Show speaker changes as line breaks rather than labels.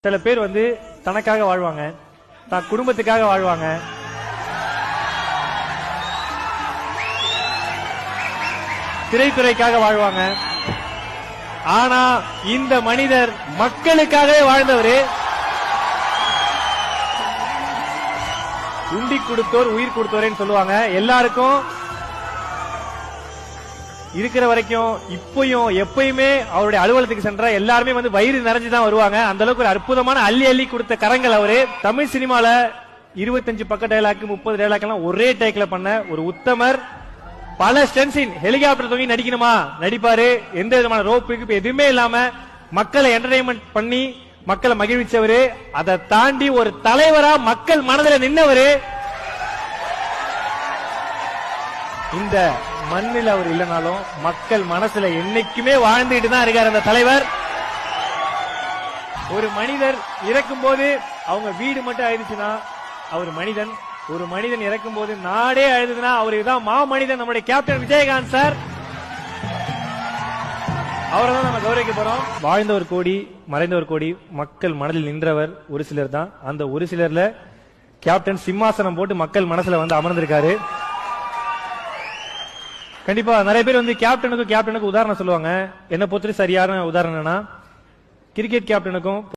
சில பேர் வந்து தனக்காக வாழ்வாங்க, தான் குடும்பத்துக்காக வாழ்வாங்க, திரைத்துறைக்காக வாழ்வாங்க. ஆனா இந்த மனிதர் மக்களுக்காகவே வாழ்ந்தவரு. உண்டி கொடுத்தோர் உயிர் கொடுத்தோரேன்னு சொல்லுவாங்க. எல்லாருக்கும் இருக்கிற வரைக்கும் இப்பயும் எப்பயுமே அவருடைய அலுவலகத்துக்கு சென்ற எல்லாருமே வந்து வயிறு நிறைஞ்சுதான் வருவாங்க. அந்த அளவுக்கு ஒரு அற்புதமான அள்ளி அள்ளி கொடுத்த கரங்கள் அவரு. தமிழ் சினிமால 25 பக்க டைலாக் 30 டைலாக் எல்லாம் ஒரே டேக்ல பண்ண ஒரு உத்தமர். பல ஸ்டென்சின் ஹெலிகாப்டர் தொங்கி நடிக்கணுமா நடிப்பாரு. எந்த விதமான ரோப்பு எதுவுமே இல்லாம மக்களை என்டர்டைன்மெண்ட் பண்ணி மக்களை மகிழ்விச்சவரு. அதை தாண்டி ஒரு தலைவரா மக்கள் மனதில் நின்னவரு. இந்த மண்ணில் அவர் இல்லைனாலும் மக்கள் மனசுல என்னைக்குமே வாழ்ந்துட்டு தான் இருக்கார் அந்த தலைவர். ஒரு மனிதர் இறக்கும் போது அவங்க வீடு மட்டும் ஆயிடுச்சுன்னா அவர் மனிதன். ஒரு மனிதன் இறக்கும் போது நாடே அழுதுனா அவருக்கு தான் மாமனிதன் நம்முடைய கேப்டன் விஜயகாந்த் சார். அவரை தான் நம்ம கௌரவிக்க போறோம். வாழ்ந்தவர் கோடி, மறைந்தவர் கோடி, மக்கள் மனதில் நின்றவர் ஒரு சிலர் தான். அந்த ஒரு சிலர்ல கேப்டன் சிம்மாசனம் போட்டு மக்கள் மனசுல வந்து அமர்ந்திருக்காரு. கண்டிப்பா நிறைய பேர் வந்து கேப்டனுக்கும் உதாரணம் சொல்லுவாங்க. என்ன பொறுத்தவரை சரியான உதாரணம்னா கிரிக்கெட் கேப்டனுக்கும்